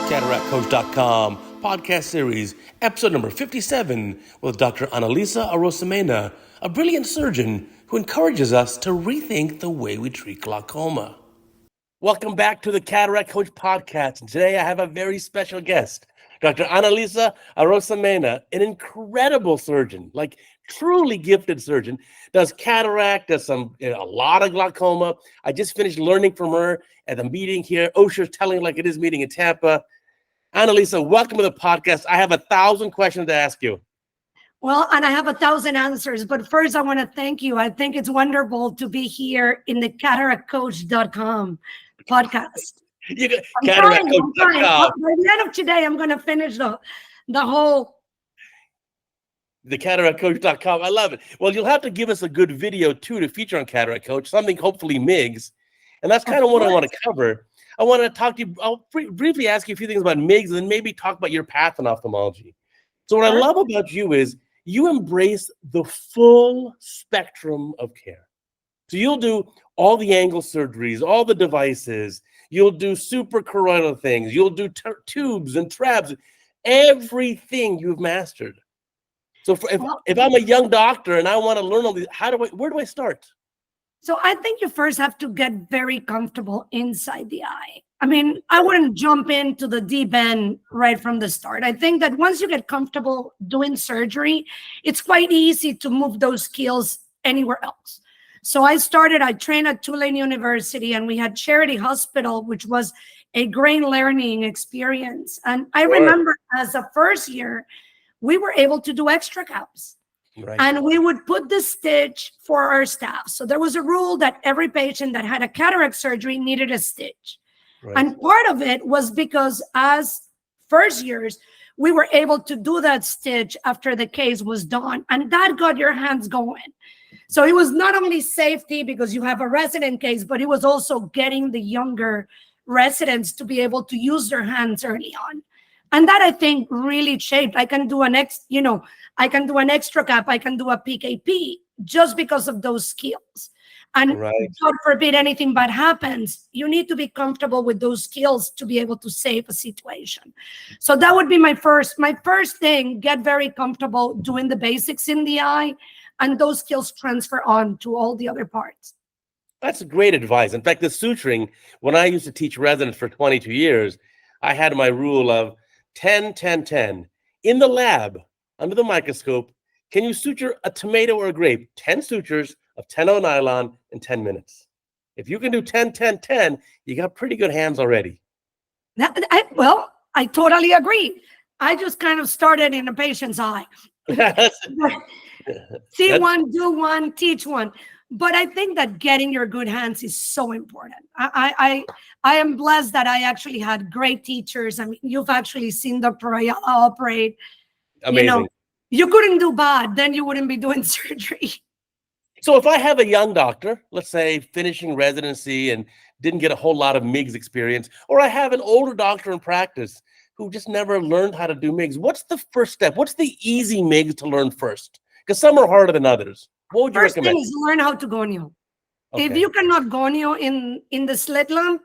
CataractCoach.com podcast series, episode number 57, with Dr. Analisa Arosemena, a brilliant surgeon who encourages us to rethink the way we treat glaucoma. Welcome back to the Cataract Coach podcast. And today I have a very special guest, Dr. Analisa Arosemena, an incredible surgeon, like truly gifted surgeon, does cataract, does a lot of glaucoma. I just finished learning from her at the meeting here. OSHA's telling like it is meeting in Tampa. Analisa, welcome to the podcast. I have 1,000 questions to ask you. Well, and I have 1,000 answers, but first I want to thank you. I think it's wonderful to be here in the CataractCoach.com podcast. CataractCoach.com. By the end of today, I'm going to finish the whole. The CataractCoach.com. I love it. Well, you'll have to give us a good video, too, to feature on Cataract Coach, something hopefully MIGS. And that's kind of what I want to cover. I want to talk to you. I'll briefly ask you a few things about MIGS and then maybe talk about your path in ophthalmology. So what I love about you is you embrace the full spectrum of care. So you'll do all the angle surgeries, all the devices. You'll do suprachoroidal things. You'll do tubes and trabs, everything you've mastered. So if I'm a young doctor and I want to learn all these, where do I start? So I think you first have to get very comfortable inside the eye. I mean, I wouldn't jump into the deep end right from the start. I think that once you get comfortable doing surgery, it's quite easy to move those skills anywhere else. So I trained at Tulane University, and we had Charity Hospital, which was a great learning experience. And I remember as a first year, we were able to do extra caps. Right. And we would put the stitch for our staff. So there was a rule that every patient that had a cataract surgery needed a stitch. Right. And part of it was because as first years, we were able to do that stitch after the case was done. And that got your hands going. So it was not only safety because you have a resident case, but it was also getting the younger residents to be able to use their hands early on. And that I think really shaped. I can do an extra cap, I can do a PKP just because of those skills. And God forbid anything bad happens, you need to be comfortable with those skills to be able to save a situation. So that would be my first thing, get very comfortable doing the basics in the eye, and those skills transfer on to all the other parts. That's great advice. In fact, the suturing, when I used to teach residents for 22 years, I had my rule of 10, 10, 10. In the lab, under the microscope, can you suture a tomato or a grape? 10 sutures of 10-0 nylon in 10 minutes. If you can do 10, 10, 10, you got pretty good hands already. I totally agree. I just kind of started in a patient's eye. See one, do one, teach one. But I think that getting your good hands is so important. I am blessed that I actually had great teachers. I mean, you've actually seen Dr. Ayala operate. Amazing. You couldn't do bad, then you wouldn't be doing surgery. So if I have a young doctor, let's say finishing residency and didn't get a whole lot of MIGS experience, or I have an older doctor in practice who just never learned how to do MIGS, what's the first step? What's the easy MIGS to learn first? Because some are harder than others. What would you recommend? First thing is learn how to gonio. Okay. If you cannot gonio in the slit lamp,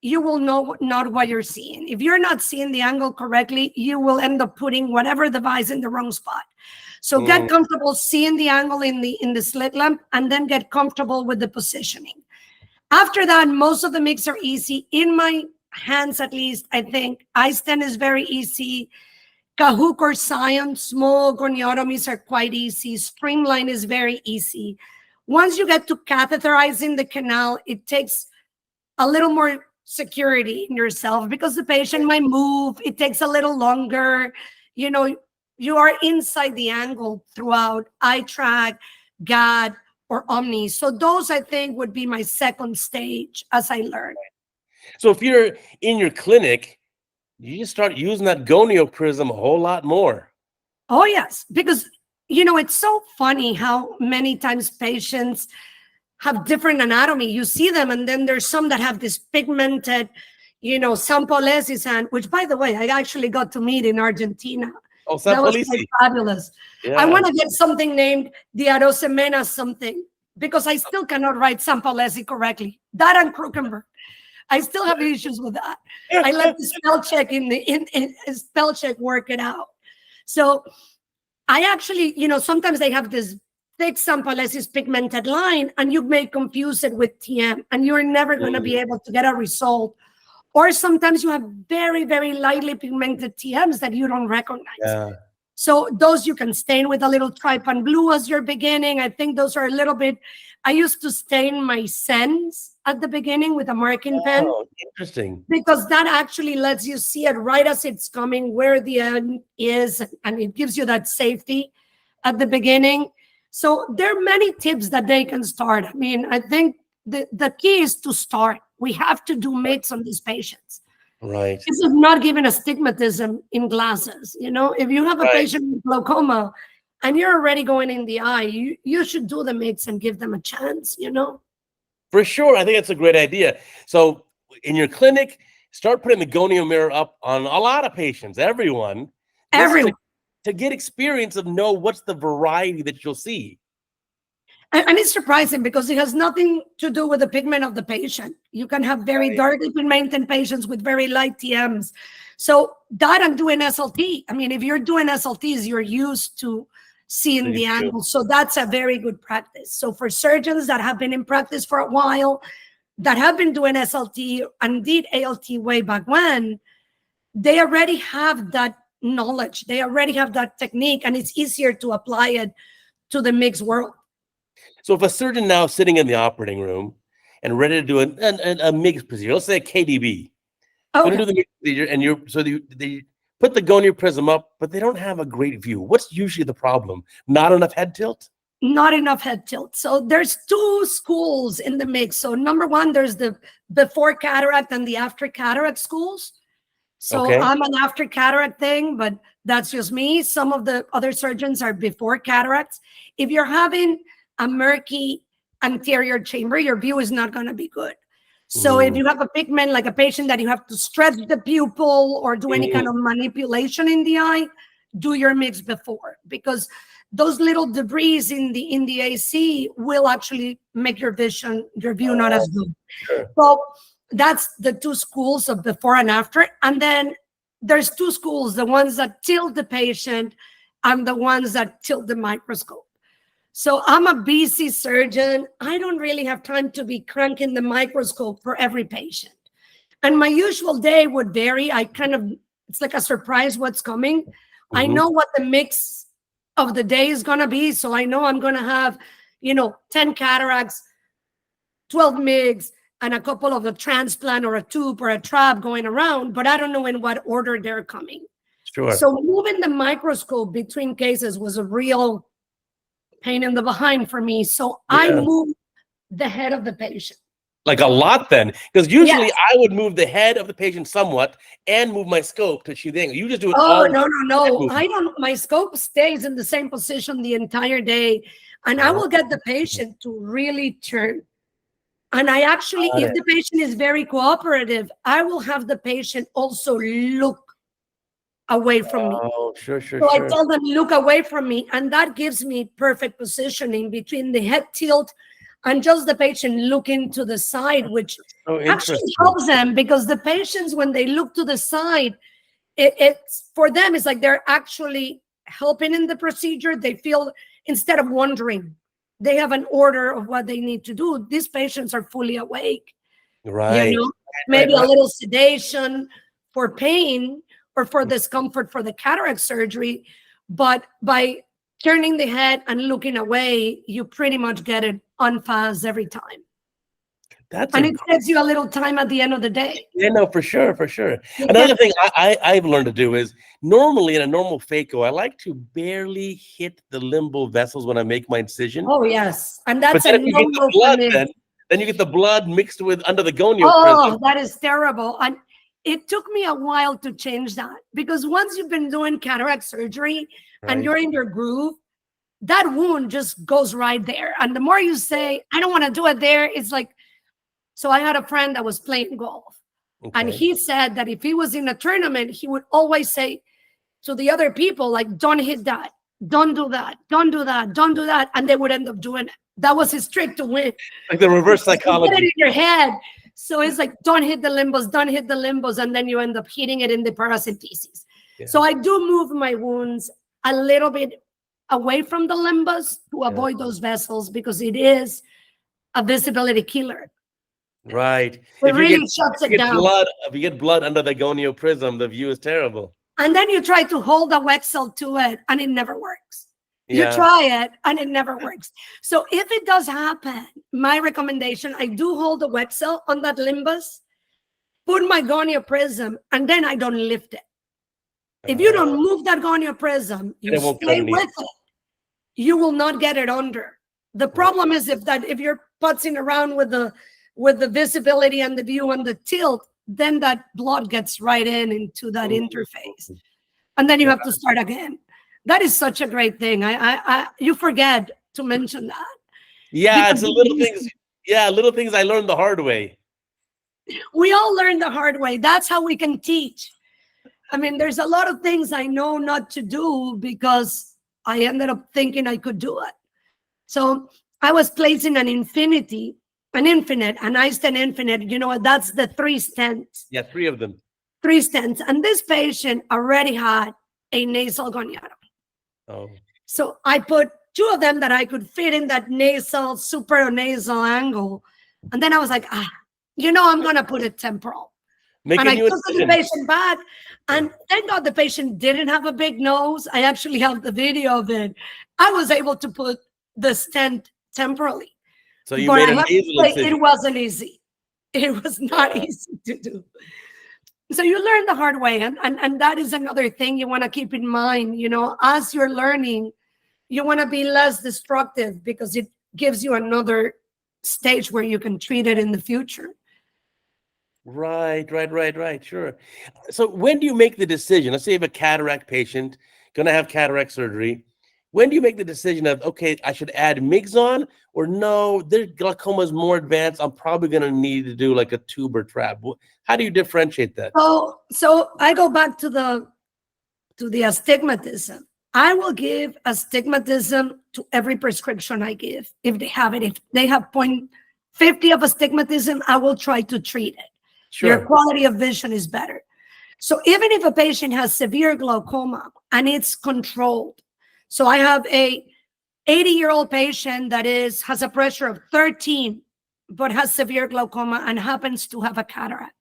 you will know not what you're seeing. If you're not seeing the angle correctly, you will end up putting whatever device in the wrong spot. So get comfortable seeing the angle in the slit lamp, and then get comfortable with the positioning. After that, most of the MIGS are easy. In my hands, at least, I think iStent is very easy. Cahook or Scion, small goniotomies are quite easy. Streamline is very easy. Once you get to catheterizing the canal, it takes a little more security in yourself because the patient might move. It takes a little longer. You are inside the angle throughout iTrack, GAD, or Omni. So those, I think, would be my second stage as I learn. So if you're in your clinic, you just start using that gonio prism a whole lot more. Oh, yes. Because, it's so funny how many times patients have different anatomy. You see them, and then there's some that have this pigmented, Sampolisi's hand, which, by the way, I actually got to meet in Argentina. Oh, that was quite fabulous. Yeah. I want to get something named the Arosemena something, because I still cannot write Sampolisi correctly. That and Krukenberg. I still have issues with that. I let the spell check in spell check work it out. So I actually, sometimes they have this thick sampalesis pigmented line, and you may confuse it with TM, and you're never going to be able to get a result. Or sometimes you have very, very lightly pigmented TMs that you don't recognize. Yeah. So those you can stain with a little trypan blue as you're beginning. I think those are a little bit, I used to stain my sens at the beginning with a marking pen. Oh, interesting. Because that actually lets you see it right as it's coming, where the end is, and it gives you that safety at the beginning. So there are many tips that they can start. I mean, I think the key is to start. We have to do MIGS on these patients. Right. This is not giving astigmatism in glasses. If you have a patient with glaucoma and you're already going in the eye, you should do the MIGS and give them a chance, For sure. I think that's a great idea. So in your clinic, start putting the gonio mirror up on a lot of patients, everyone. To get experience of know what's the variety that you'll see. And it's surprising because it has nothing to do with the pigment of the patient. You can have very darkly pigmented patients with very light TMs. So that and doing SLT. I mean, if you're doing SLTs, you're used to seeing the angle. So that's a very good practice. So for surgeons that have been in practice for a while, that have been doing SLT and did ALT way back when, they already have that knowledge. They already have that technique, and it's easier to apply it to the MIGS world. So if a surgeon now is sitting in the operating room and ready to do a MIGS procedure, let's say a KDB, going to do the MIGS procedure, and they put the gonio prism up, but they don't have a great view. What's usually the problem? Not enough head tilt? Not enough head tilt. So there's two schools in the MIGS. So number one, there's the before cataract and the after cataract schools. So I'm an after cataract thing, but that's just me. Some of the other surgeons are before cataracts. If you're having a murky anterior chamber, your view is not going to be good. So if you have a pigment, like a patient that you have to stretch the pupil or do any kind of manipulation in the eye, do your MIGS before, because those little debris in the AC will actually make your view not as good. Sure. So that's the two schools of before and after. And then there's two schools, the ones that tilt the patient and the ones that tilt the microscope. So I'm a busy surgeon. I don't really have time to be cranking the microscope for every patient. And my usual day would vary. It's like a surprise what's coming. I know what the mix of the day is going to be. So I know I'm going to have, 10 cataracts, 12 MIGS, and a couple of a transplant or a tube or a trap going around, but I don't know in what order they're coming. Sure. So moving the microscope between cases was a real pain in the behind for me. So I moved the head of the patient. Like a lot then, because usually I would move the head of the patient somewhat and move my scope to achieve the angle. You just do it all. No. I don't. My scope stays in the same position the entire day, and I will get the patient to really turn. And I actually, if the patient is very cooperative, I will have the patient also look away from me. Oh, sure. So I tell them, look away from me. And that gives me perfect positioning between the head tilt and just the patient looking to the side, which actually helps them, because the patients, when they look to the side, it's for them, it's like they're actually helping in the procedure. They feel, instead of wondering, they have an order of what they need to do. These patients are fully awake. Right. Maybe a little sedation for pain or for discomfort for the cataract surgery. But by turning the head and looking away, you pretty much get it on fast every time. And it saves you a little time at the end of the day. Yeah, no, for sure. Another thing I've learned to do is, normally in a normal phaco, I like to barely hit the limbal vessels when I make my incision. Oh, yes. And that's a no-no blood, then you get the blood mixed with under the gonio. Oh, that is terrible. And it took me a while to change that, because once you've been doing cataract surgery and you're in your groove, that wound just goes right there. And the more you say, I don't want to do it there, it's like, so I had a friend that was playing golf, and he said that if he was in a tournament, he would always say to the other people, like, don't hit that, don't do that, don't do that, don't do that. And they would end up doing it. That was his trick to win. Like the reverse psychology. Put it in your head. So it's like, don't hit the limbus, don't hit the limbus, and then you end up hitting it in the paracentesis. Yeah. So I do move my wounds a little bit away from the limbus to avoid those vessels, because it is a visibility killer. Right. It really shuts it down. If you get blood under the gonio prism, the view is terrible. And then you try to hold a Wexel to it, and it never works. Yeah. You try it, and it never works. So if it does happen, my recommendation, I do hold the Wexel on that limbus, put my gonio prism, and then I don't lift it. If you don't move that gonio prism, you stay with it, you will not get it under. The problem is if you're putzing around with the visibility and the view and the tilt, then that blood gets right into that interface, and then you have to start again. That is such a great thing. You forget to mention that. Yeah, it's little things. Yeah, little things I learned the hard way. We all learn the hard way. That's how we can teach. I mean, there's a lot of things I know not to do because I ended up thinking I could do it. So I was placing an infinite, an iStent infinite. You know what? That's the 3 stents. Yeah, 3 of them. 3 stents. And this patient already had a nasal goniotomy. Oh. So I put 2 of them that I could fit in that nasal, supranasal angle. And then I was like, I'm going to put it temporal. And I took the patient back. And thank God the patient didn't have a big nose. I actually have the video of it. I was able to put the stent temporally. So you made a nasal incision. It wasn't easy. It was not easy to do. So you learn the hard way. And that is another thing you want to keep in mind. As you're learning, you want to be less destructive because it gives you another stage where you can treat it in the future. Right. Sure. So when do you make the decision? Let's say you have a cataract patient going to have cataract surgery. When do you make the decision of, okay, I should add MIGS on, or no, their glaucoma is more advanced, I'm probably going to need to do like a tube or trap? How do you differentiate that? So I go back to the astigmatism. I will give astigmatism to every prescription I give if they have it. If they have 0.50 of astigmatism, I will try to treat it. Sure. Your quality of vision is better. So even if a patient has severe glaucoma and it's controlled, so I have a 80-year-old patient that has a pressure of 13, but has severe glaucoma and happens to have a cataract.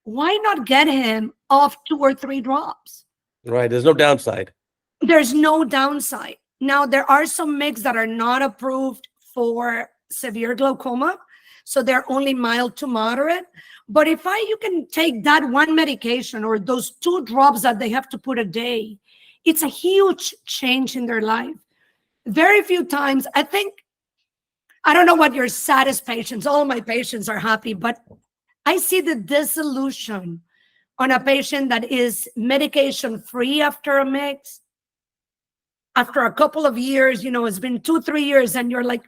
Why not get him off 2 or 3 drops? Right. There's no downside. There's no downside. Now, there are some MIGS that are not approved for severe glaucoma, so they're only mild to moderate. But if you can take that one medication or those 2 drops that they have to put a day, it's a huge change in their life. Very few times, I don't know what your saddest patients, all my patients are happy, but I see the disillusion on a patient that is medication-free after a MIGS. After a couple of years, it's been 2-3 years, and you're like,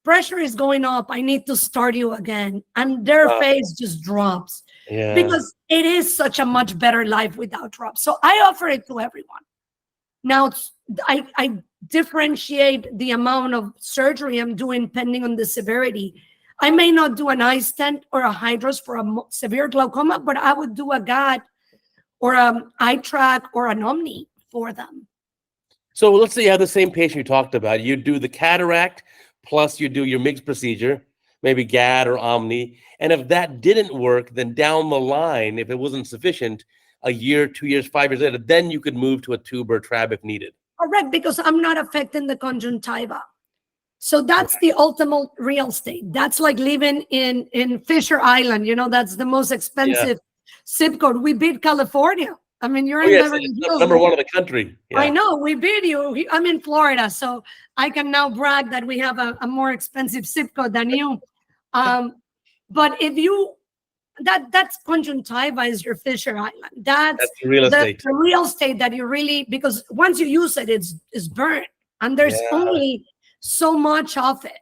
pressure is going up, I need to start you again. And their face just drops because it is such a much better life without drops. So I offer it to everyone. Now, I differentiate the amount of surgery I'm doing depending on the severity. I may not do an iStent or a hydros for a severe glaucoma, but I would do a GAD or an eye track or an Omni for them. So let's say you have the same patient you talked about. You do the cataract, plus you do your MIGS procedure, maybe GAD or Omni. And if that didn't work, then down the line, if it wasn't sufficient, a year, 2 years, 5 years later, then you could move to a tube or a trab if needed. Correct, because I'm not affecting the conjunctiva. So that's the ultimate real estate. That's like living in Fisher Island. That's the most expensive zip code. We beat California. I mean, you're in Beverly Hills. Number 1 of the country. Yeah. I know, we beat you. I'm in Florida, so I can now brag that we have a more expensive zip code than you. But if that's conjunctiva is your Fisher Island. That's real estate. The real estate that you really, because once you use it, it's burnt, and there's only so much of it.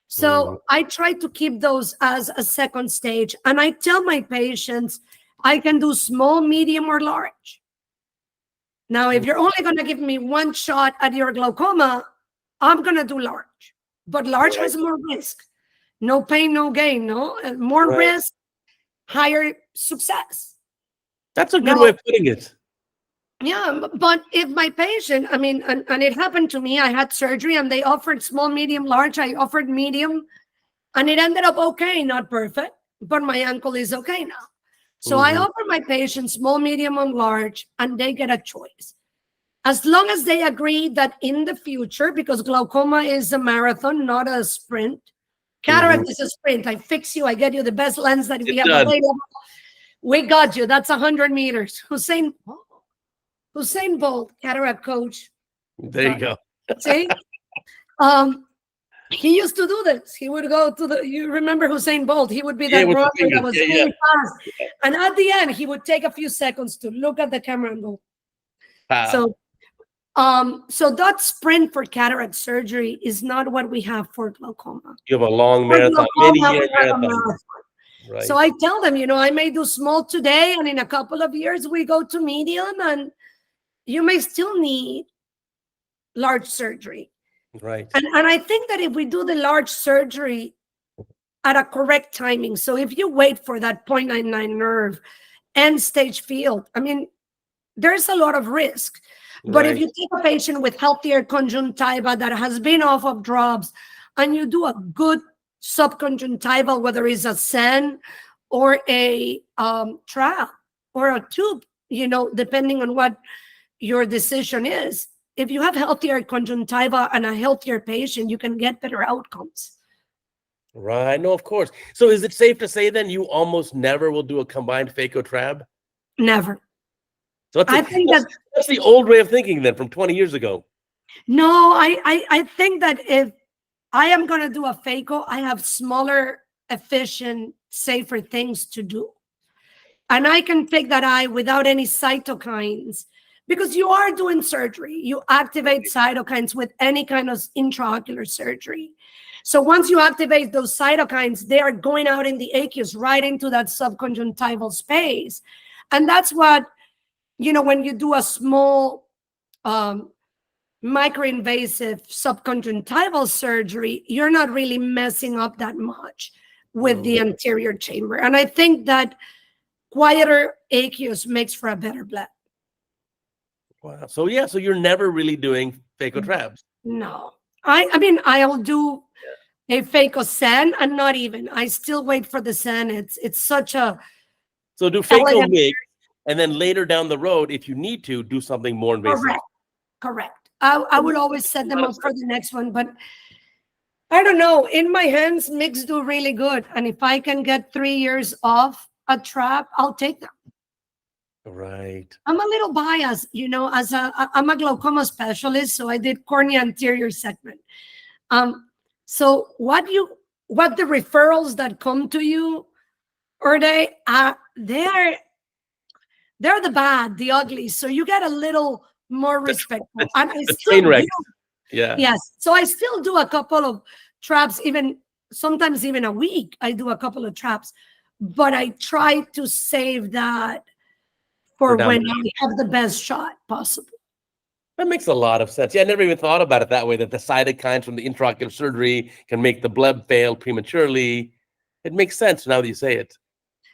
So I try to keep those as a second stage, and I tell my patients I can do small, medium, or large. Now, if you're only going to give me 1 shot at your glaucoma, I'm going to do large, but large has more risk. No pain, no gain, no? More Right. risk, higher success. That's a good Now, way of putting it. yeah, but if my patient, I mean, and it happened to me, I had surgery and they offered small, medium, large. I offered medium and it ended up okay, not perfect, but my ankle is okay now. So I Mhm. offer my patients small, medium, and large, and they get a choice. As long as they agree that in the future, because glaucoma is a marathon, not a sprint. Mhm. Cataract is a sprint. I fix you, I get you the best lens that we It's have done. available. We got you. That's 100 meters. Hussein Bolt, cataract coach. There you Done. go. See? Um, he used to do this. He would go to you remember Hussein Bolt? He would be Yeah, that with the runner fingers. that was Yeah, yeah. really fast. And at the end, he would take a few seconds to look at the camera and go. Wow. So that sprint for cataract surgery is not what we have for glaucoma. You have a long For marathon, many glaucoma, year we have a marathon. marathon. So Right. I tell them, I may do small today, and in a couple of years we go to medium, and you may still need large surgery. Right. And I think that if we do the large surgery at a correct timing, so if you wait for that 0.99 nerve end stage field, I mean, there's a lot of risk. But if Right. you take a patient with healthier conjunctiva that has been off of drops and you do a good subconjunctival, whether it's a SEN or a trap or a tube, depending on what your decision is, if you have healthier conjunctiva and a healthier patient, you can get better outcomes. Right. No, of course. So is it safe to say then you almost never will do a combined phaco-trab? Never. So I think that that's the old way of thinking then from 20 years ago. no, I think that if I am going to do a phaco, I have smaller, efficient, safer things to do. And I can take that eye without any cytokines because you are doing surgery. You activate cytokines with any kind of intraocular surgery. So once you activate those cytokines, they are going out in the aqueous right into that subconjunctival space. And that's what, when you do a small microinvasive subconjunctival surgery, you're not really messing up that much with the anterior chamber. And I think that quieter aqueous makes for a better bleb. Wow. So yeah, so you're never really doing phaco-trabs. No. I mean, I'll do a phaco sen and not even. I still wait for the sen. It's such a So do phaco MIG, and then later down the road, if you need to, do something more invasive. Correct. I would always set them up for the next one, but I don't know. In my hands, MIGs do really good. And if I can get 3 years off a trap, I'll take them. Right. I'm a little biased, I'm a glaucoma specialist, so I did cornea anterior segment. So what the referrals that come to you, or they're the bad, the ugly. So you get a little more respectful. And I The still train wreck. do. Yeah. Yes. So I still do a couple of traps, sometimes even a week, I do a couple of traps, but I try to save that for when I have the best shot possible. That makes a lot of sense. Yeah, I never even thought about it that way, that the cytokines from the intraocular surgery can make the bleb fail prematurely. It makes sense now that you say it.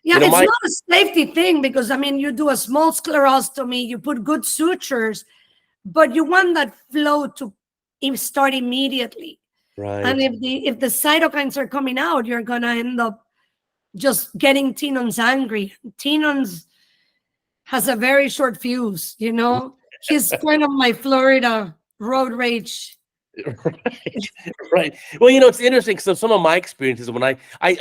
Yeah, it's not a safety thing because, you do a small sclerostomy, you put good sutures, but you want that flow to start immediately. Right. And if the cytokines are coming out, you're going to end up just getting Tenon's angry. Tenon's has a very short fuse, He's kind of my Florida road rage. Right. Well, it's interesting. So some of my experiences when I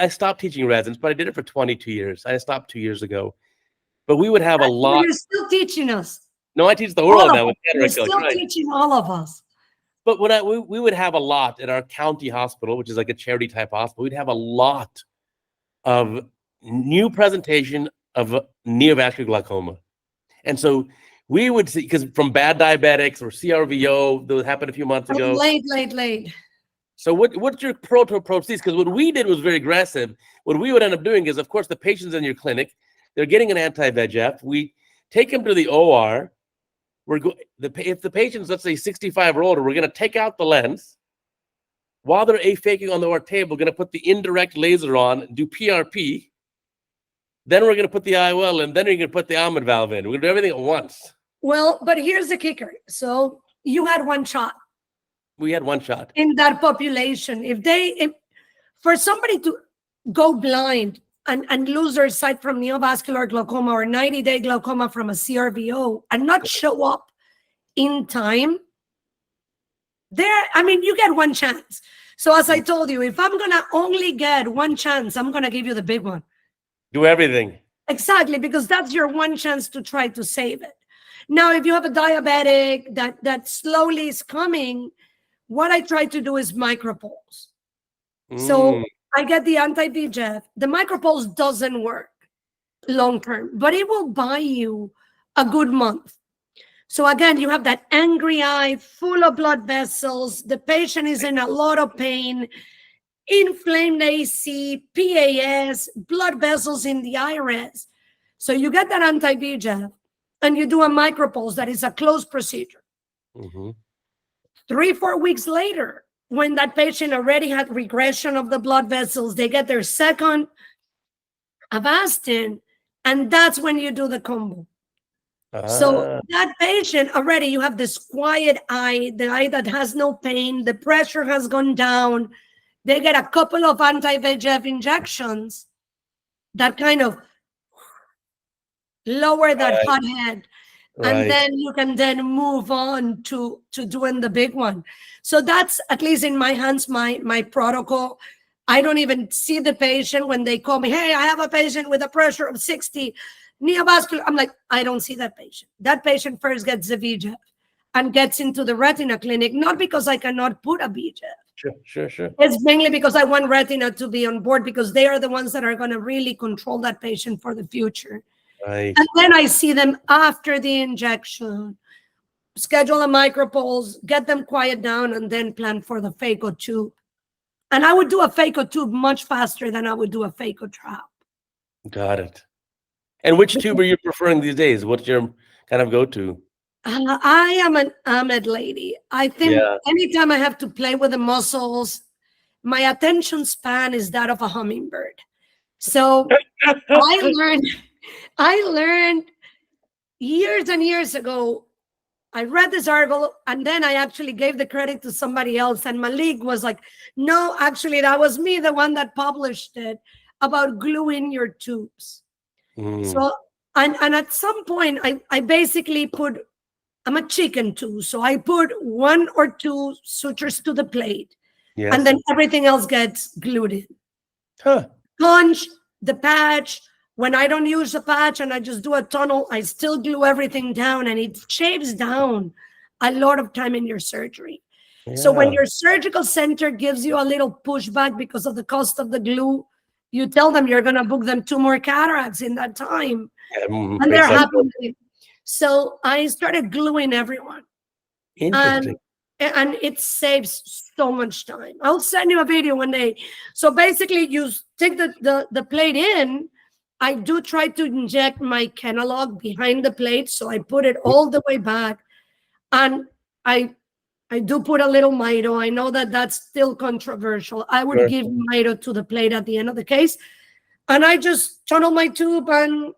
stopped teaching residents, but I did it for 22 years. I stopped 2 years ago. But we would have a lot. You're still teaching us. No, I teach the world now with cataract coach. You're still teaching all of us. But when we would have a lot at our county hospital, which is like a charity type hospital, we'd have a lot of new presentation of neovascular glaucoma. And so we would see, because from bad diabetics or CRVO, that happened a few months ago. Late. So what's your pro to approach these? Because what we did was very aggressive. What we would end up doing is, of course, the patients in your clinic, they're getting an anti-VEGF. We take them to the OR. If the patient's, let's say, 65 or older, we're going to take out the lens. while they're aphaking on our table, going to put the indirect laser on, do PRP. Then we're going to put the IOL, and then you're going to put the almond valve in. We're going to do everything at once. Well, but here's the kicker. So you had one shot. We had one shot. In that population. If for somebody to go blind and lose their sight from neovascular glaucoma or 90-day glaucoma from a CRVO and not show up in time, you get one chance. So as I told you, if I'm going to only get one chance, I'm going to give you the big one. Do everything. Exactly, because that's your one chance to try to save it. Now, if you have a diabetic that slowly is coming, what I try to do is micropulse. So I get the anti-VEGF. The micropulse doesn't work long-term, but it will buy you a good month. So again, you have that angry eye, full of blood vessels. The patient is in a lot of pain, inflamed AC, PAS, blood vessels in the iris. So you get that anti-VEGF and you do a micropulse that is a closed procedure. 3-4 weeks later, when that patient already had regression of the blood vessels, they get their second Avastin, and that's when you do the combo. So that patient already, you have this quiet eye, the eye that has no pain, the pressure has gone down. They get a couple of anti-VEGF injections that kind of lower that hot head. And then you can then move on to doing the big one. So that's, at least in my hands, my protocol. I don't even see the patient when they call me, hey, I have a patient with a pressure of 60, neovascular. I'm like, I don't see that patient. That patient first gets the VEGF and gets into the retina clinic, not because I cannot put a VEGF. Sure. It's mainly because I want retina to be on board, because they are the ones that are going to really control that patient for the future. Right. And then I see them after the injection, schedule a micropulse, get them quiet down, and then plan for the phaco tube. And I would do a phaco tube much faster than I would do a phaco trap. Got it. And which tube are you preferring these days? What's your kind of go-to? I am an Ahmed lady. I think anytime I have to play with the muscles, my attention span is that of a hummingbird. So I learned years and years ago. I read this article, and then I actually gave the credit to somebody else. And Malik was like, no, actually, that was me, the one that published it, about gluing your tubes. So, and at some point, I basically put, I'm a chicken too. So I put 1 or 2 sutures to the plate, and then everything else gets glued in. Punch, the patch. When I don't use the patch and I just do a tunnel, I still glue everything down, and it shaves down a lot of time in your surgery. So when your surgical center gives you a little pushback because of the cost of the glue, you tell them you're going to book them 2 more cataracts in that time. And they're happy. So I started gluing everyone. Interesting. And it saves so much time. I'll send you a video one day. So basically, you take the plate in. I do try to inject my Kenalog behind the plate, so I put it all the way back. And I do put a little mito. I know that that's still controversial. I would give mito to the plate at the end of the case. And I just tunnel my tube and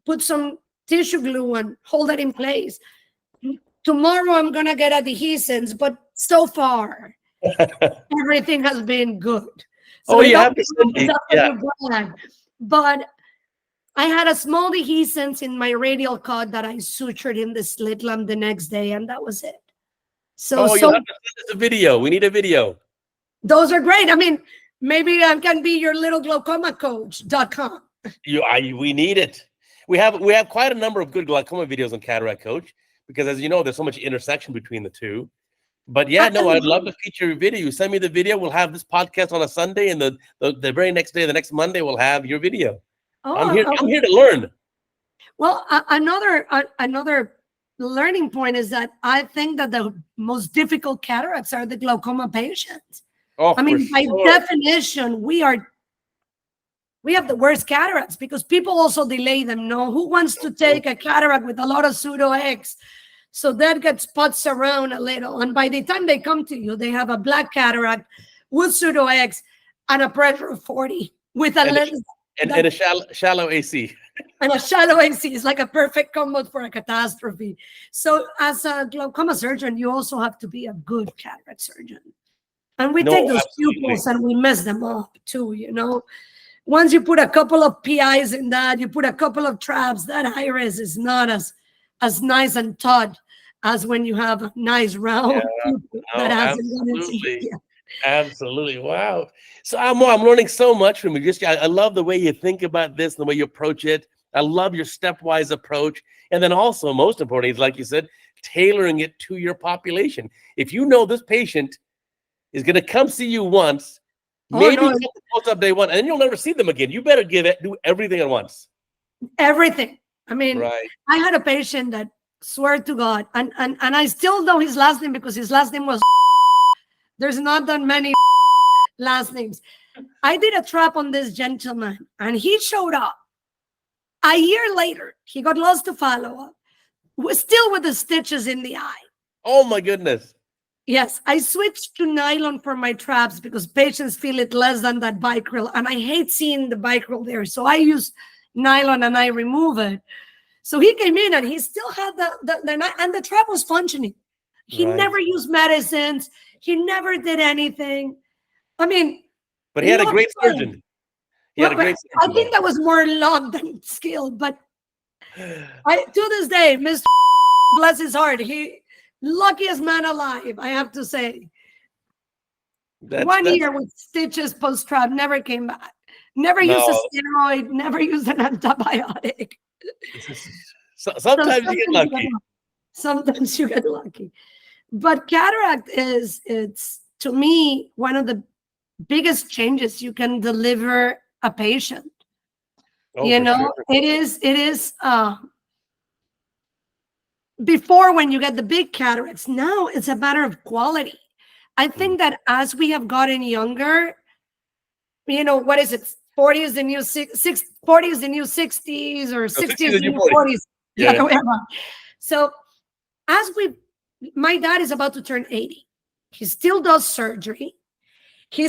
put some tissue glue and hold it in place. Tomorrow I'm going to get adhesins, but so far, everything has been good. So you have to send me. But I had a small dehiscence in my radial cut that I sutured in the slit lamp the next day, and that was it. So you have to send us a video. We need a video. Those are great. I mean, maybe I can be your little glaucomacoach.com. We need it. We have quite a number of good glaucoma videos on Cataract Coach, because as you know, there's so much intersection between the two. But I'd love to feature your video. You send me the video. We'll have this podcast on a Sunday, and the very next day, the next Monday, we'll have your video. I'm here to learn. Well, another learning point is that I think that the most difficult cataracts are the glaucoma patients. I mean, by definition, we have the worst cataracts because people also delay them. No, who wants to take a cataract with a lot of pseudo X? So that gets putzed around a little. And by the time they come to you, they have a black cataract with pseudo X and a pressure of 40 with a lens and a shallow AC. And a shallow AC is like a perfect combo for a catastrophe. So as a glaucoma surgeon, you also have to be a good cataract surgeon. And we take those pupils and we mess them up too, you know. Once you put a couple of PIs in that, you put a couple of traps, that iris is not as nice and taut as when you have a nice round pupil that hasn't absolutely. Absolutely. Wow. So I'm learning so much from you. I love the way you think about this, the way you approach it. I love your stepwise approach. And then also, most importantly, like you said, tailoring it to your population. If you know this patient is going to come see you once, maybe close up day one, and you'll never see them again. You better do everything at once. Everything. I mean, I had a patient that, swear to God, and I still know his last name because his last name was there's not that many last names. I did a trap on this gentleman, and he showed up. A year later, he got lost to follow-up, still with the stitches in the eye. Oh, my goodness. Yes, I switched to nylon for my traps because patients feel it less than that bicryl, and I hate seeing the bicryl there. So I use nylon and I remove it. So he came in and he still had and the trap was functioning. He never used medicines. He never did anything. I mean, but he had a great surgeon. I think that was more luck than skill. But to this day, Mr. bless his heart, he luckiest man alive, I have to say. One year with stitches post-trap, never came back. Never used a steroid, never used an antibiotic. Sometimes you get lucky. Sometimes you get lucky. But cataract it's to me one of the biggest changes you can deliver a patient. You know, sure. It is before, when you get the big cataracts, now it's a matter of quality. I think that as we have gotten younger, you know, what is it? 40 is the new 40 is the new 60s, or 60 is the new 40s. Yeah. So my dad is about to turn 80. He still does surgery. He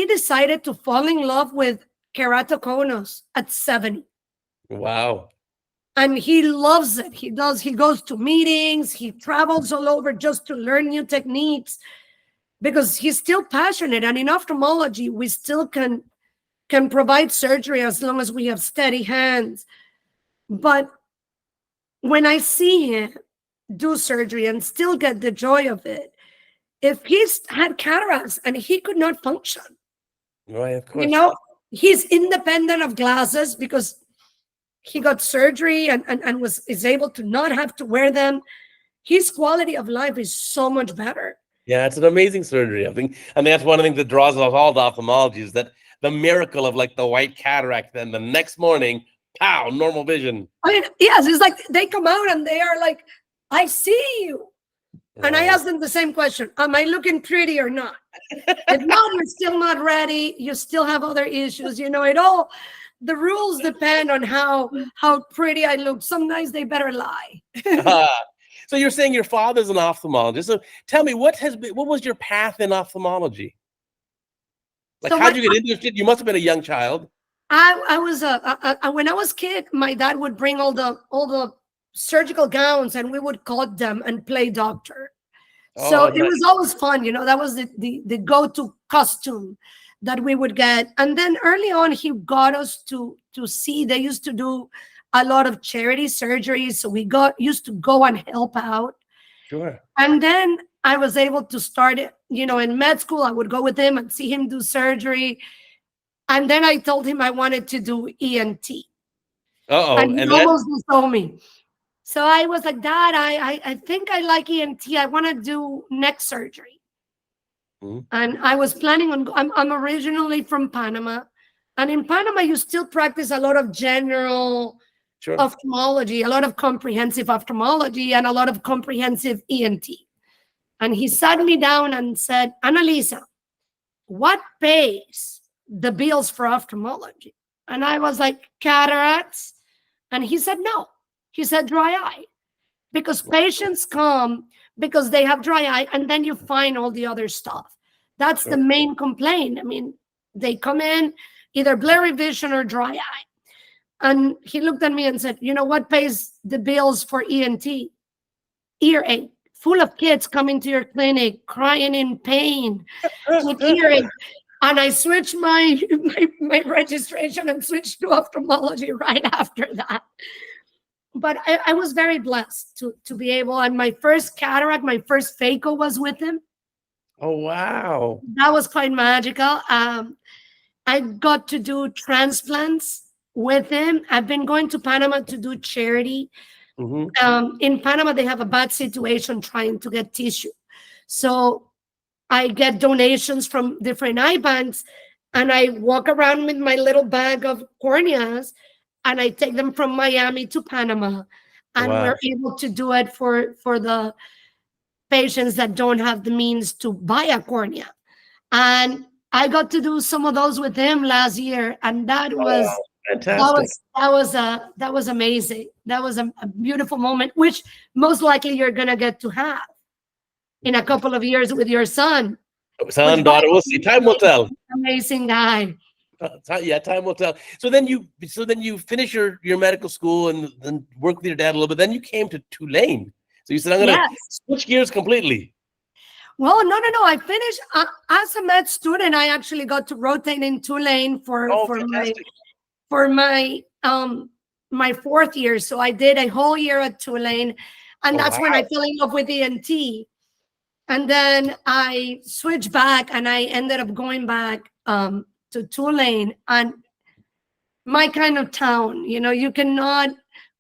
decided to fall in love with keratoconus at 70. Wow. And he loves it. He goes to meetings. He travels all over just to learn new techniques because he's still passionate. And in ophthalmology, we still can provide surgery as long as we have steady hands. But when I see him do surgery and still get the joy of it, if he's had cataracts and he could not function, right, of course. You know, he's independent of glasses because he got surgery and is able to not have to wear them. His quality of life is so much better. Yeah, it's an amazing surgery, I think. And that's one of the things that draws us all to ophthalmology, is that the miracle of like the white cataract, then the next morning, pow, normal vision. I mean, yes, it's like they come out and they are like, I see you. And I ask them the same question. Am I looking pretty or not? If not, you're still not ready. You still have other issues. You know, the rules depend on how pretty I look. Sometimes they better lie. So you're saying your father's an ophthalmologist. So tell me, what was your path in ophthalmology? Like, how'd you get interested? You must have been a young child. I was when I was a kid, my dad would bring all the surgical gowns and we would cut them and play doctor. So it was always fun, you know. That was the go-to costume that we would get. And then early on, he got us to see, they used to do a lot of charity surgeries, so we used to go and help out. Sure. And then I was able to start it, you know, in med school. I would go with him and see him do surgery. And then I told him I wanted to do ENT. And he almost disowned me. So I was like, Dad, I think I like ENT. I want to do neck surgery. Mm-hmm. And I was planning on, I'm originally from Panama. And in Panama, you still practice a lot of general ophthalmology, a lot of comprehensive ophthalmology, and a lot of comprehensive ENT. And he sat me down and said, Analisa, what pays the bills for ophthalmology? And I was like, cataracts. And he said, no. He said, dry eye. Because patients come because they have dry eye, and then you find all the other stuff. That's the main complaint. I mean, they come in either blurry vision or dry eye. And he looked at me and said, you know what pays the bills for ENT? Earache. Full of kids coming to your clinic, crying in pain with earache. And I switched my registration and switched to ophthalmology right after that. But I was very blessed to be able, and my first cataract, my first phaco was with him. Oh, wow. That was quite magical. I got to do transplants with him. I've been going to Panama to do charity. In Panama, they have a bad situation trying to get tissue. So I get donations from different eye banks, and I walk around with my little bag of corneas, and I take them from Miami to Panama. And we're able to do it for the patients that don't have the means to buy a cornea. And I got to do some of those with him last year, and that was fantastic. That was amazing. That was a beautiful moment, which most likely you're gonna get to have in a couple of years with your son. Son, daughter, we'll see. Time will tell. Amazing guy. Yeah, time will tell. So then you finish your medical school and then work with your dad a little bit. Then you came to Tulane. So you said, I'm gonna switch gears completely. Well, no. I finished as a med student. I actually got to rotate in Tulane for my my fourth year. So I did a whole year at Tulane, and that's when I fell in love with ENT. And then I switched back, and I ended up going back to Tulane, and my kind of town. You know, you cannot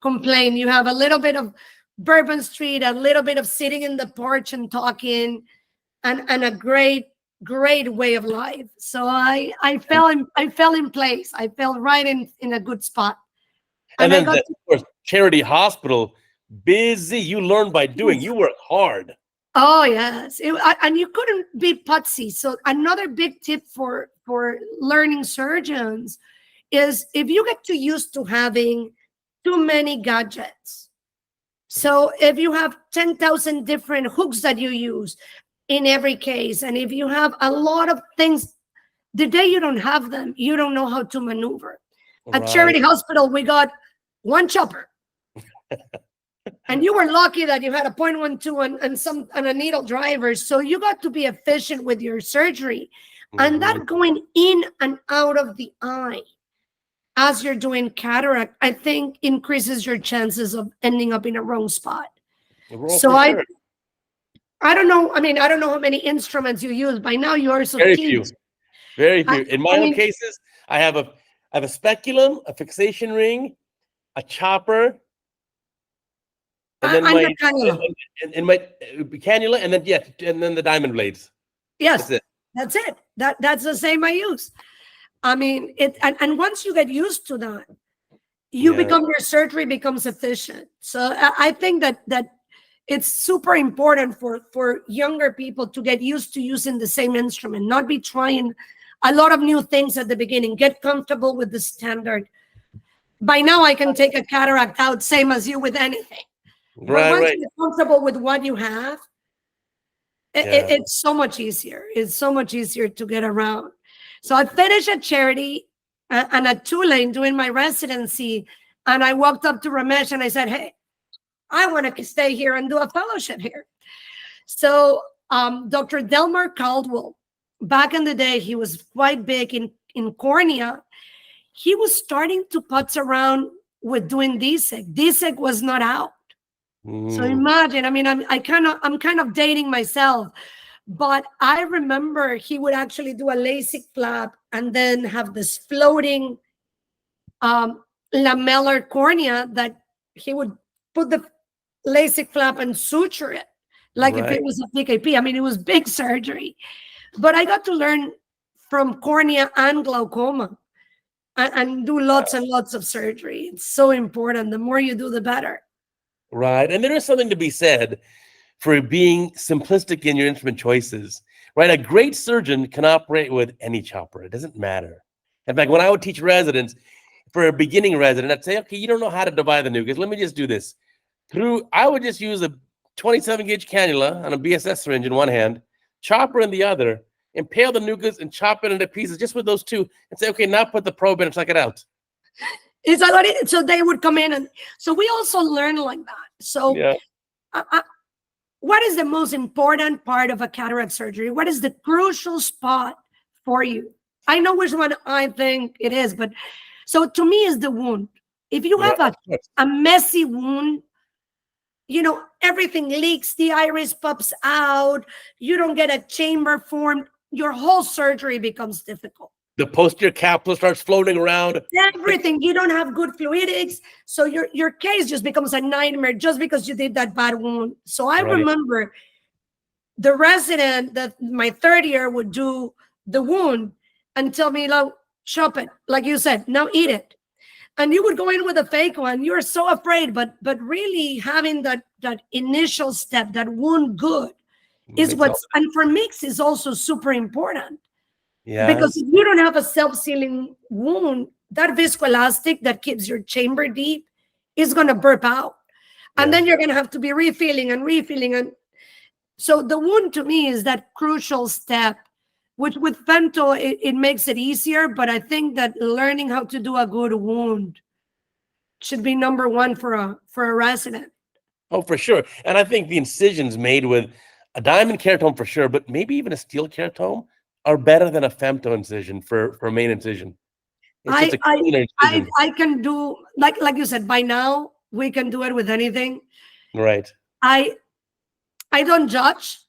complain. You have a little bit of Bourbon Street, a little bit of sitting in the porch and talking, and a great way of life. So I fell in place. I fell right in a good spot. And then, of course, Charity Hospital, busy. You learn by doing. You work hard. Oh yes, and you couldn't be putsy. So another big tip for learning surgeons is if you get too used to having too many gadgets. So if you have 10,000 different hooks that you use in every case, and if you have a lot of things, the day you don't have them, you don't know how to maneuver. At Charity Hospital, we got one chopper. And you were lucky that you had a 0.12 and a needle driver. So you got to be efficient with your surgery. And that going in and out of the eye as you're doing cataract, I think increases your chances of ending up in a wrong spot. So I don't know. I mean, I don't know how many instruments you use. By now you are so very keen. few. Very few. In my own cases, I have a speculum, a fixation ring, a chopper, and then my cannula, and then the diamond blades. Yes, that's it. That's the same I use. I mean, and once you get used to that, your surgery becomes efficient. So I think that it's super important for younger people to get used to using the same instrument, not be trying a lot of new things at the beginning. Get comfortable with the standard. By now, I can take a cataract out, same as you with anything. But once you're comfortable with what you have, it's so much easier. It's so much easier to get around. So I finished at Charity and at Tulane doing my residency, and I walked up to Ramesh and I said, hey, I want to stay here and do a fellowship here. So Dr. Delmar Caldwell, back in the day, he was quite big in cornea. He was starting to putz around with doing DSEK. DSEK was not out. So imagine, I mean, I'm kind of dating myself, but I remember he would actually do a LASIK flap and then have this floating lamellar cornea that he would put the LASIK flap and suture it like if it was a PKP. I mean, it was big surgery, but I got to learn from cornea and glaucoma and do lots and lots of surgery. It's so important. The more you do, the better. Right. And there is something to be said for being simplistic in your instrument choices, right? A great surgeon can operate with any chopper. It doesn't matter. In fact, when I would teach residents, for a beginning resident, I'd say, okay, you don't know how to divide the nucleus. Let me just do this. I would just use a 27 gauge cannula on a BSS syringe in one hand, chopper in the other, impale the nucleus and chop it into pieces just with those two and say, okay, now put the probe in and check it out. It's a lot. So they would come in, and so we also learn like that. So Yeah. what is the most important part of a cataract surgery? What is the crucial spot for you? I know which one I think it is, but so to me is the wound. If you have a messy wound, you know, everything leaks, the iris pops out, you don't get a chamber formed, your whole surgery becomes difficult. The posterior capsule starts floating around. Everything, you don't have good fluidics, so your case just becomes a nightmare just because you did that bad wound. So I remember the resident that my third year would do the wound and tell me, like, chop it, like you said, now eat it. And you would go in with a fake one. You're so afraid, but really having that initial step, that wound good, is what's, and for mix is also super important. Yeah. Because if you don't have a self-sealing wound, that viscoelastic that keeps your chamber deep is going to burp out. And then you're going to have to be refilling and refilling. And so the wound to me is that crucial step, which with femto, it makes it easier. But I think that learning how to do a good wound should be number one for a resident. Oh, for sure. And I think the incisions made with a diamond keratome for sure, but maybe even a steel keratome are better than a femto incision for main incision. It's I can do, like you said, by now we can do it with anything. Right. I don't judge.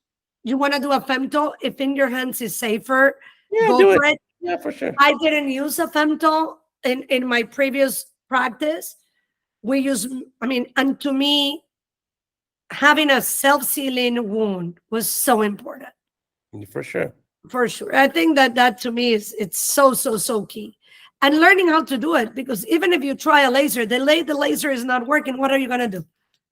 You want to do a femto, if in your hands is safer, go for it. Yeah, for sure. I didn't use a femto in my previous practice. We use, and to me, having a self-sealing wound was so important. For sure. For sure. I think that to me it's so key. And learning how to do it, because even if you try a laser, the laser is not working, what are you going to do?